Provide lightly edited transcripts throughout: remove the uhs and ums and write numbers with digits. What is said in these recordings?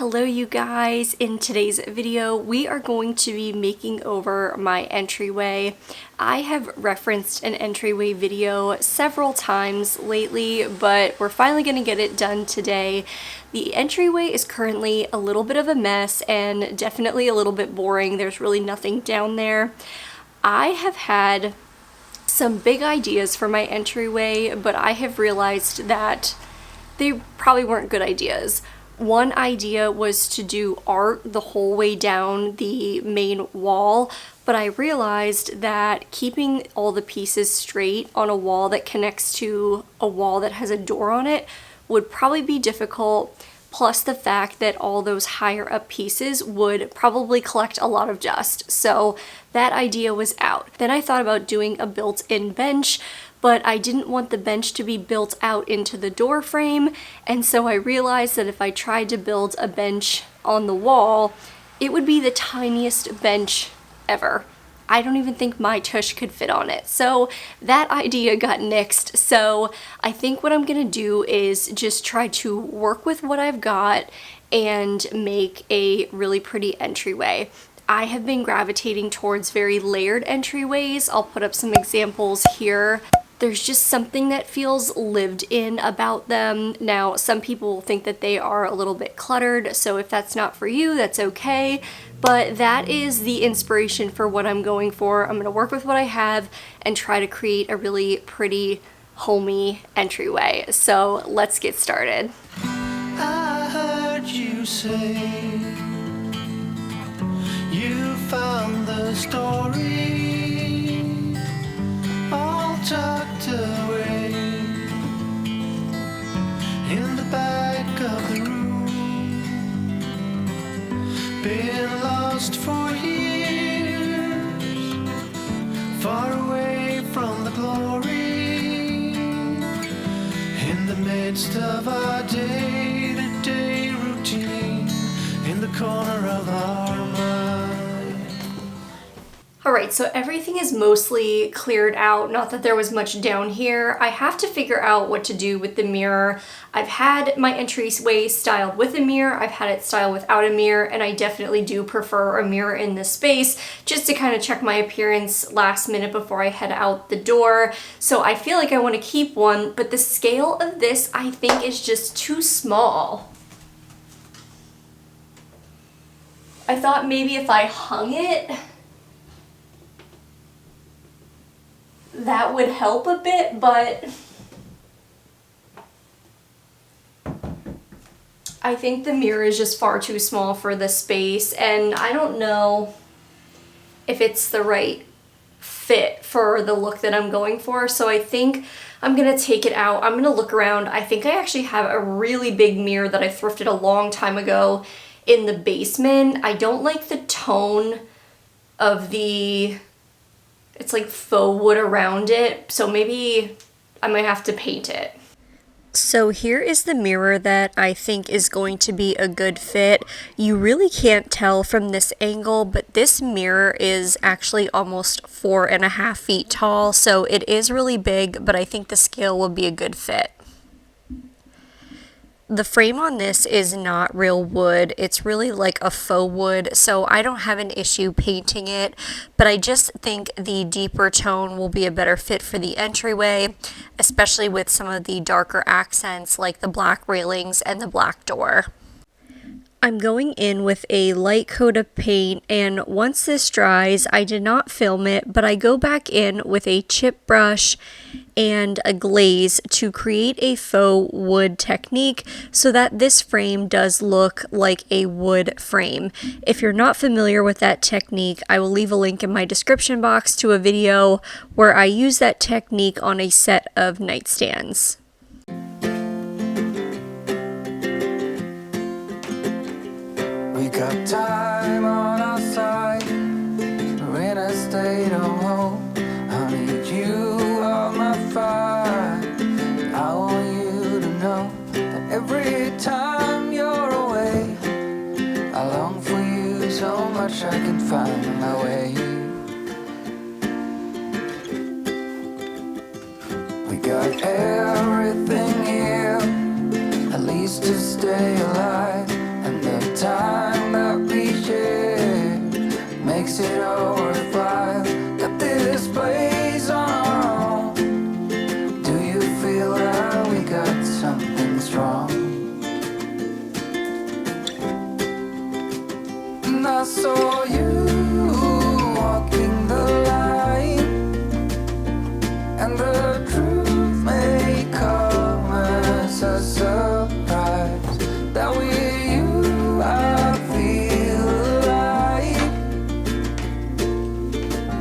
Hello you guys, in today's video we are going to be making over my entryway. I have referenced an entryway video several times lately, but we're finally going to get it done today. The entryway is currently a little bit of a mess and definitely a little bit boring. There's really nothing down there. I have had some big ideas for my entryway, but I have realized that they probably weren't good ideas. One idea was to do art the whole way down the main wall, but I realized that keeping all the pieces straight on a wall that connects to a wall that has a door on it would probably be difficult, plus the fact that all those higher up pieces would probably collect a lot of dust. So that idea was out. Then I thought about doing a built-in bench, but I didn't want the bench to be built out into the door frame, and so I realized that if I tried to build a bench on the wall, it would be the tiniest bench ever. I don't even think my tush could fit on it. So that idea got nixed. So I think what I'm gonna do is just try to work with what I've got and make a really pretty entryway. I have been gravitating towards very layered entryways. I'll put up some examples here. There's just something that feels lived in about them. Now, some people think that they are a little bit cluttered, so if that's not for you, that's okay. But that is the inspiration for what I'm going for. I'm gonna work with what I have and try to create a really pretty, homey entryway. So let's get started. I heard you say you found the story all tucked away in the back of the room. Been lost for years, far away from the glory, in the midst of our day-to-day routine, in the corner of our mind. Alright, so everything is mostly cleared out, not that there was much down here. I have to figure out what to do with the mirror. I've had my entryway styled with a mirror, I've had it styled without a mirror, and I definitely do prefer a mirror in this space just to kind of check my appearance last minute before I head out the door. So I feel like I want to keep one, but the scale of this I think is just too small. I thought maybe if I hung it, that would help a bit, but I think the mirror is just far too small for the space, and I don't know if it's the right fit for the look that I'm going for, so I think I'm gonna take it out. I'm gonna look around. I think I actually have a really big mirror that I thrifted a long time ago in the basement. I don't like the tone of it's like faux wood around it, so maybe I might have to paint it. So here is the mirror that I think is going to be a good fit. You really can't tell from this angle, but this mirror is actually almost 4.5 feet tall, so it is really big, but I think the scale will be a good fit. The frame on this is not real wood, it's really like a faux wood, so I don't have an issue painting it, but I just think the deeper tone will be a better fit for the entryway, especially with some of the darker accents like the black railings and the black door. I'm going in with a light coat of paint, and once this dries, I did not film it, but I go back in with a chip brush and a glaze to create a faux wood technique so that this frame does look like a wood frame. If you're not familiar with that technique, I will leave a link in my description box to a video where I use that technique on a set of nightstands. We got time on our side. We're in a state of home. I need you on my fire. I want you to know that every time you're away, I long for you so much I can find my way. We got everything here, at least to stay alive. And the I saw you walking the line, and the truth may come as a surprise that with you I feel alive.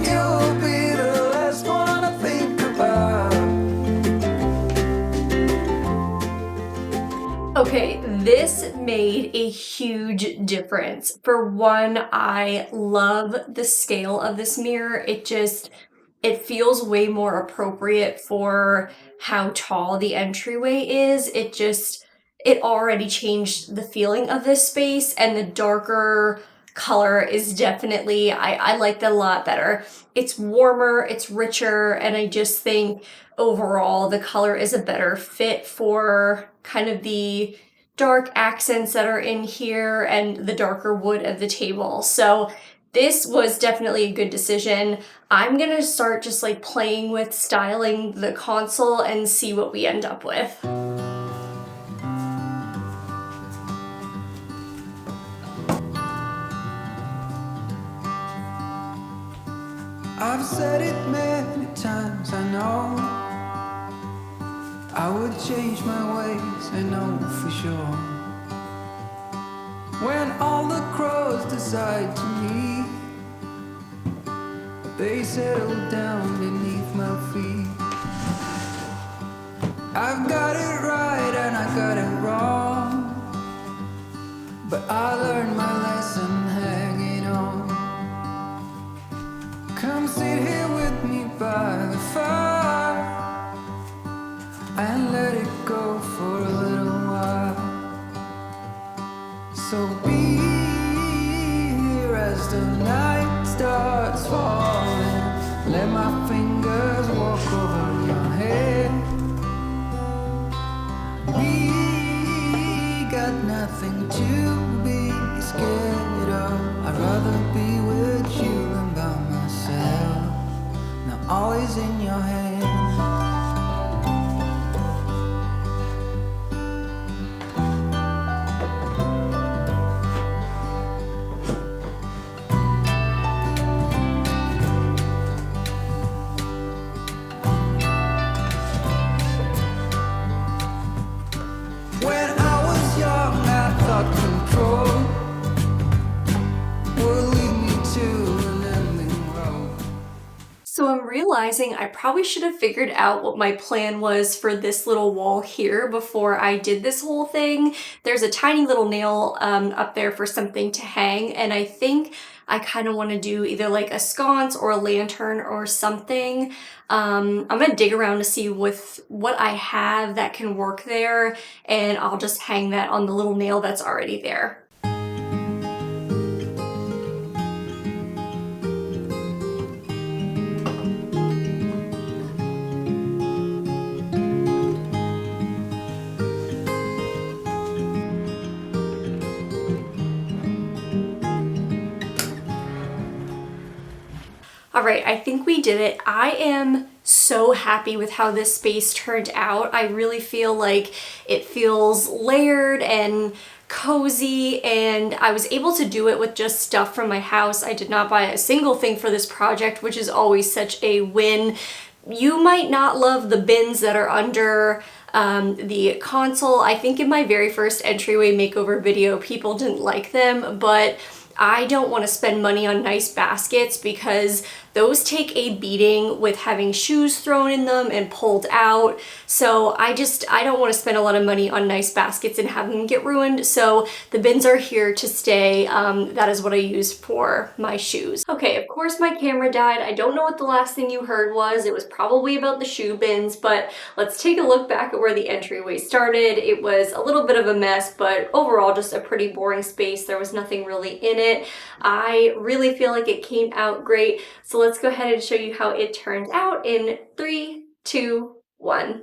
You'll be the last one I think about. Okay, this made a huge difference. For one, I love the scale of this mirror. It feels way more appropriate for how tall the entryway is. It already changed the feeling of this space, and the darker color is definitely, I like that a lot better. It's warmer, it's richer, and I just think overall the color is a better fit for kind of the dark accents that are in here and the darker wood of the table. So this was definitely a good decision. I'm gonna start just like playing with styling the console and see what we end up with. I've said it many times, I know I would change my ways, I know for sure. When all the crows decide to meet, they settle down beneath my feet. I've got it right and I got it wrong, but I learned my lesson hanging on. Come sit here with me by the fire and let it go for a little while. So be here as the night starts falling. Let my fingers walk over your head. We got nothing to be scared of. I'd rather be with you than by myself. Now all is in your hands. When I was young, I thought control would lead me to an ending road. So I'm realizing I probably should have figured out what my plan was for this little wall here before I did this whole thing. There's a tiny little nail up there for something to hang, and I think I kind of want to do either like a sconce or a lantern or something. I'm gonna dig around to see with what I have that can work there, and I'll just hang that on the little nail that's already there. All right, I think we did it. I am so happy with how this space turned out. I really feel like it feels layered and cozy, and I was able to do it with just stuff from my house. I did not buy a single thing for this project, which is always such a win. You might not love the bins that are under the console. I think in my very first Entryway Makeover video, people didn't like them, but I don't want to spend money on nice baskets because those take a beating with having shoes thrown in them and pulled out. So I don't want to spend a lot of money on nice baskets and have them get ruined. So the bins are here to stay. That is what I use for my shoes. Okay, of course my camera died. I don't know what the last thing you heard was. It was probably about the shoe bins, but let's take a look back at where the entryway started. It was a little bit of a mess, but overall just a pretty boring space. There was nothing really in it. I really feel like it came out great. So let's go ahead and show you how it turned out in 3, 2, 1.